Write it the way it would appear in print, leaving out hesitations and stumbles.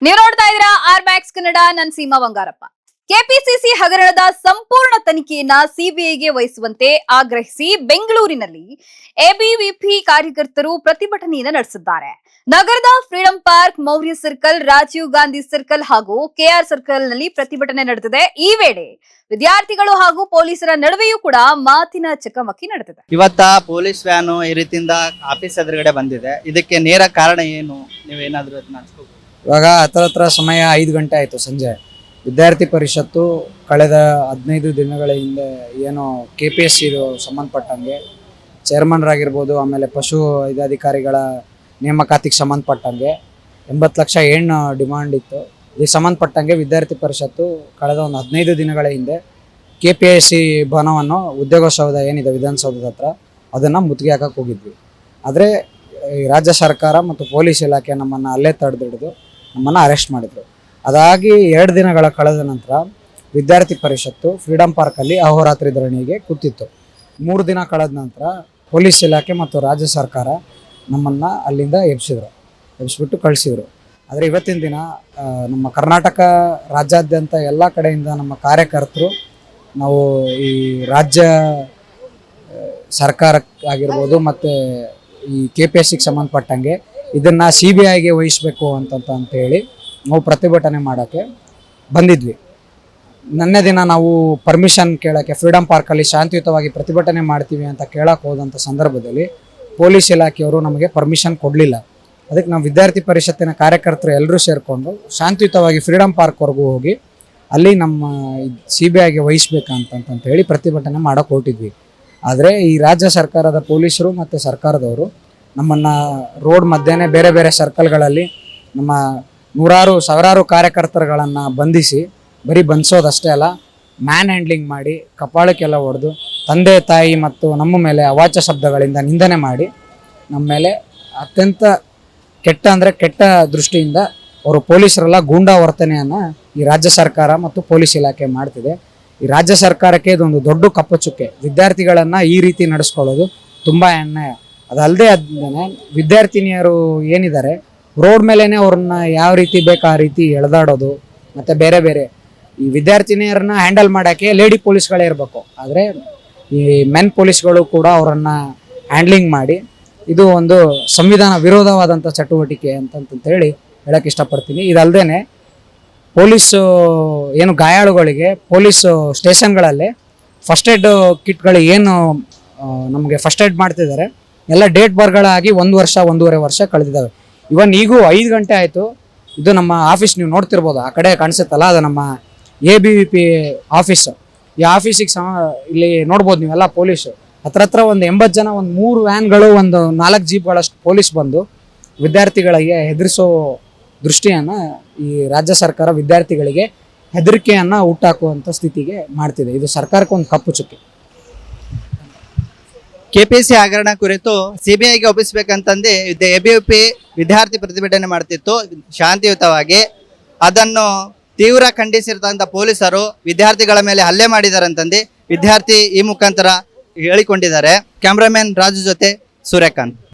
ನೀವು ನೋಡ್ತಾ ಇದ್ದೀರಾ ಆರ್ ಮ್ಯಾಕ್ಸ್ ಕನ್ನಡ. ನಾನು ಸೀಮಾ ಬಂಗಾರಪ್ಪ. ಕೆಪಿಸಿಸಿ ಹಗರಣದ ಸಂಪೂರ್ಣ ತನಿಖೆಯನ್ನ ಸಿಬಿಐಗೆ ವಹಿಸುವಂತೆ ಆಗ್ರಹಿಸಿ ಬೆಂಗಳೂರಿನಲ್ಲಿ ಎಬಿವಿಪಿ ಕಾರ್ಯಕರ್ತರು ಪ್ರತಿಭಟನೆಯನ್ನು ನಡೆಸಿದ್ದಾರೆ. ನಗರದ Freedom Park, Maurya circle, Rajiv Gandhi circle ಹಾಗೂ ಕೆಆರ್ ಸರ್ಕಲ್ ನಲ್ಲಿ ಪ್ರತಿಭಟನೆ ನಡೆದಿದೆ. ಈ ವೇಳೆ ವಿದ್ಯಾರ್ಥಿಗಳು ಹಾಗೂ ಪೊಲೀಸರ ನಡುವೆಯೂ ಕೂಡ ಮಾತಿನ ಚಕಮಕಿ ನಡೆದಿದೆ. ಇವತ್ತ ಪೊಲೀಸ್ ವ್ಯಾನು ಈ ರೀತಿಯಿಂದ ಆಫೀಸ್ ಎದುರುಗಡೆ ಬಂದಿದೆ. ಇದಕ್ಕೆ ನೇರ ಕಾರಣ ಏನು? ನೀವೇನಾದ್ರೂ ಅದನ್ನ ಹಂಚ್ಕೋಬಹುದು? ಇವಾಗ ಹತ್ರ ಸಮಯ 5 ಗಂಟೆ ಆಯಿತು ಸಂಜೆ. ವಿದ್ಯಾರ್ಥಿ ಪರಿಷತ್ತು ಕಳೆದ 15 ದಿನಗಳ ಹಿಂದೆ ಏನು KPSC ಸಂಬಂಧಪಟ್ಟಂಗೆ ಚೇರ್ಮನ್ರಾಗಿರ್ಬೋದು, ಆಮೇಲೆ ಪಶು ವೈದ್ಯಾಧಿಕಾರಿಗಳ ನೇಮಕಾತಿಗೆ ಸಂಬಂಧಪಟ್ಟಂಗೆ 80 ಲಕ್ಷ ಏನು ಡಿಮಾಂಡ್ ಇತ್ತು. ಇದಕ್ಕೆ ಸಂಬಂಧಪಟ್ಟಂಗೆ ವಿದ್ಯಾರ್ಥಿ ಪರಿಷತ್ತು ಕಳೆದ ಒಂದು 15 ದಿನಗಳ ಹಿಂದೆ KPSC ಭವನವನ್ನು, ಉದ್ಯೋಗಸೌಧ ಏನಿದೆ ವಿಧಾನಸೌಧದ ಹತ್ರ, ಅದನ್ನು ಮುತ್ತಿಗೆ ಹಾಕಕ್ಕೆ ಹೋಗಿದ್ವಿ. ಆದರೆ ಈ ರಾಜ್ಯ ಸರ್ಕಾರ ಮತ್ತು ಪೊಲೀಸ್ ಇಲಾಖೆ ನಮ್ಮನ್ನು ಅಲ್ಲೇ ತಡೆದಿಡಿದು ನಮ್ಮನ್ನು ಅರೆಸ್ಟ್ ಮಾಡಿದರು. ಅದಾಗಿ 2 ದಿನಗಳ ಕಳೆದ ನಂತರ ವಿದ್ಯಾರ್ಥಿ ಪರಿಷತ್ತು ಫ್ರೀಡಂ ಪಾರ್ಕಲ್ಲಿ ಅಹೋರಾತ್ರಿ ಧರಣಿಗೆ ಕೂತಿತ್ತು. 3 ದಿನ ಕಳೆದ ನಂತರ ಪೊಲೀಸ್ ಇಲಾಖೆ ಮತ್ತು ರಾಜ್ಯ ಸರ್ಕಾರ ನಮ್ಮನ್ನು ಅಲ್ಲಿಂದ ಎಬ್ಬಿಸ್ಬಿಟ್ಟು ಕಳಿಸಿದರು. ಆದರೆ ಇವತ್ತಿನ ದಿನ ನಮ್ಮ ಕರ್ನಾಟಕ ರಾಜ್ಯಾದ್ಯಂತ ಎಲ್ಲ ಕಡೆಯಿಂದ ನಮ್ಮ ಕಾರ್ಯಕರ್ತರು ನಾವು ಈ ರಾಜ್ಯ ಸರ್ಕಾರಕ್ಕಾಗಿರ್ಬೋದು ಮತ್ತು ಈ KPSCಗೆ ಸಂಬಂಧಪಟ್ಟಂಗೆ ಇದನ್ನು CBIಗೆ ವಹಿಸಬೇಕು ಅಂತ ಹೇಳಿ ನಾವು ಪ್ರತಿಭಟನೆ ಮಾಡೋಕ್ಕೆ ಬಂದಿದ್ವಿ. ನೆನ್ನೆ ದಿನ ನಾವು ಪರ್ಮಿಷನ್ ಕೇಳೋಕ್ಕೆ ಫ್ರೀಡಂ ಪಾರ್ಕಲ್ಲಿ ಶಾಂತಿಯುತವಾಗಿ ಪ್ರತಿಭಟನೆ ಮಾಡ್ತೀವಿ ಅಂತ ಕೇಳಕ್ಕೆ ಹೋದಂಥ ಸಂದರ್ಭದಲ್ಲಿ ಪೊಲೀಸ್ ಇಲಾಖೆಯವರು ನಮಗೆ ಪರ್ಮಿಷನ್ ಕೊಡಲಿಲ್ಲ. ಅದಕ್ಕೆ ನಾವು ವಿದ್ಯಾರ್ಥಿ ಪರಿಷತ್ತಿನ ಕಾರ್ಯಕರ್ತರು ಎಲ್ಲರೂ ಸೇರಿಕೊಂಡು ಶಾಂತಿಯುತವಾಗಿ ಫ್ರೀಡಂ ಪಾರ್ಕ್ವರೆಗೂ ಹೋಗಿ ಅಲ್ಲಿ ನಮ್ಮ CBIಗೆ ವಹಿಸ್ಬೇಕಂತ ಹೇಳಿ ಪ್ರತಿಭಟನೆ ಮಾಡೋಕ್ಕೆ ಹೊರಟಿದ್ವಿ. ಆದರೆ ಈ ರಾಜ್ಯ ಸರ್ಕಾರದ ಪೊಲೀಸರು ಮತ್ತು ಸರ್ಕಾರದವರು ನಮ್ಮನ್ನು ರೋಡ್ ಮಧ್ಯೆನೇ ಬೇರೆ ಬೇರೆ ಸರ್ಕಲ್ಗಳಲ್ಲಿ ನಮ್ಮ ಸಾವಿರಾರು ಕಾರ್ಯಕರ್ತರುಗಳನ್ನು ಬಂಧಿಸಿ ಬರೀ ಬಂಧಿಸೋದಷ್ಟೇ ಅಲ್ಲ, ಮ್ಯಾನ್ ಹ್ಯಾಂಡ್ಲಿಂಗ್ ಮಾಡಿ ಕಪಾಳಕ್ಕೆಲ್ಲ ಹೊಡೆದು ತಂದೆ ತಾಯಿ ಮತ್ತು ನಮ್ಮ ಮೇಲೆ ಅವಾಚ್ಯ ಶಬ್ದಗಳಿಂದ ನಿಂದನೆ ಮಾಡಿ ನಮ್ಮ ಮೇಲೆ ಅತ್ಯಂತ ಕೆಟ್ಟ ದೃಷ್ಟಿಯಿಂದ ಅವರು ಪೊಲೀಸರೆಲ್ಲ ಗೂಂಡಾ ವರ್ತನೆಯನ್ನು ಈ ರಾಜ್ಯ ಸರ್ಕಾರ ಮತ್ತು ಪೊಲೀಸ್ ಇಲಾಖೆ ಮಾಡ್ತಿದೆ. ಈ ರಾಜ್ಯ ಸರ್ಕಾರಕ್ಕೆ ಇದೊಂದು ದೊಡ್ಡ ಕಪ್ಪು ಚುಕ್ಕೆ. ವಿದ್ಯಾರ್ಥಿಗಳನ್ನು ಈ ರೀತಿ ನಡೆಸ್ಕೊಳ್ಳೋದು ತುಂಬ ಅನ್ಯಾಯ. ಅದಲ್ಲದೆ ವಿದ್ಯಾರ್ಥಿನಿಯರು ಏನಿದ್ದಾರೆ ರೋಡ್ ಮೇಲೇ ಅವ್ರನ್ನ ಯಾವ ರೀತಿ ಬೇಕು ಆ ರೀತಿ ಎಳೆದಾಡೋದು, ಮತ್ತು ಬೇರೆ ಬೇರೆ ಈ ವಿದ್ಯಾರ್ಥಿನಿಯರನ್ನ ಹ್ಯಾಂಡಲ್ ಮಾಡೋಕ್ಕೆ ಲೇಡಿ ಪೊಲೀಸ್ಗಳೇ ಇರಬೇಕು. ಆದರೆ ಈ ಮೆನ್ ಪೊಲೀಸ್ಗಳು ಕೂಡ ಅವರನ್ನು ಹ್ಯಾಂಡ್ಲಿಂಗ್ ಮಾಡಿ ಇದು ಒಂದು ಸಂವಿಧಾನ ವಿರೋಧವಾದಂಥ ಚಟುವಟಿಕೆ ಅಂತಂತೇಳಿ ಹೇಳೋಕ್ಕೆ ಇಷ್ಟಪಡ್ತೀನಿ. ಇದಲ್ಲದೆ ಪೊಲೀಸು ಏನು ಗಾಯಾಳುಗಳಿಗೆ ಪೊಲೀಸ್ ಸ್ಟೇಷನ್ಗಳಲ್ಲಿ ಫಸ್ಟ್ ಏಡ್ ಕಿಟ್ಗಳು ಏನು ನಮಗೆ ಫಸ್ಟ್ ಏಡ್ ಮಾಡ್ತಿದ್ದಾರೆ ಎಲ್ಲ ಡೇಟ್ ಬರ್ಗಳಾಗಿ 1-1.5 ವರ್ಷ ಕಳೆದಿದ್ದಾವೆ. ಈಗೂ 5 ಗಂಟೆ ಆಯಿತು. ಇದು ನಮ್ಮ ಆಫೀಸ್, ನೀವು ನೋಡ್ತಿರ್ಬೋದು ಆ ಕಡೆ ಕಾಣಿಸುತ್ತಲ್ಲ, ಅದು ನಮ್ಮ ABVP ಆಫೀಸು. ಈ ಆಫೀಸಿಗೆ ಇಲ್ಲಿ ನೋಡ್ಬೋದು ನೀವೆಲ್ಲ ಪೊಲೀಸು ಹತ್ರ ಒಂದು 80 ಜನ, ಒಂದು 3 ವ್ಯಾನ್ಗಳು, ಒಂದು 4 ಜೀಪ್ಗಳಷ್ಟು ಪೊಲೀಸ್ ಬಂದು ವಿದ್ಯಾರ್ಥಿಗಳಿಗೆ ಹೆದರಿಸೋ ದೃಷ್ಟಿಯನ್ನು ಈ ರಾಜ್ಯ ಸರ್ಕಾರ ವಿದ್ಯಾರ್ಥಿಗಳಿಗೆ ಹೆದರಿಕೆಯನ್ನು ಹುಟ್ಟಾಕುವಂಥ ಸ್ಥಿತಿಗೆ ಮಾಡ್ತಿದೆ. ಇದು ಸರ್ಕಾರಕ್ಕೆ ಒಂದು ಕಪ್ಪು ಚುಕ್ಕೆ. KPSC ಹಗರಣ ಕುರಿತು CBIಗೆ ಒಪ್ಪಿಸಬೇಕಂತಂದು ABVP ವಿದ್ಯಾರ್ಥಿ ಪ್ರತಿಭಟನೆ ಮಾಡ್ತಿತ್ತು ಶಾಂತಿಯುತವಾಗಿ. ಅದನ್ನು ತೀವ್ರ ಖಂಡಿಸಿರ್ತಕ್ಕಂಥ ಪೊಲೀಸರು ವಿದ್ಯಾರ್ಥಿಗಳ ಮೇಲೆ ಹಲ್ಲೆ ಮಾಡಿದ್ದಾರೆ ಅಂತಂದು ವಿದ್ಯಾರ್ಥಿ ಈ ಮುಖಾಂತರ ಹೇಳಿಕೊಂಡಿದ್ದಾರೆ. ಕ್ಯಾಮ್ರಾಮನ್ ರಾಜು ಜೊತೆ ಸೂರ್ಯಕಾಂತ್.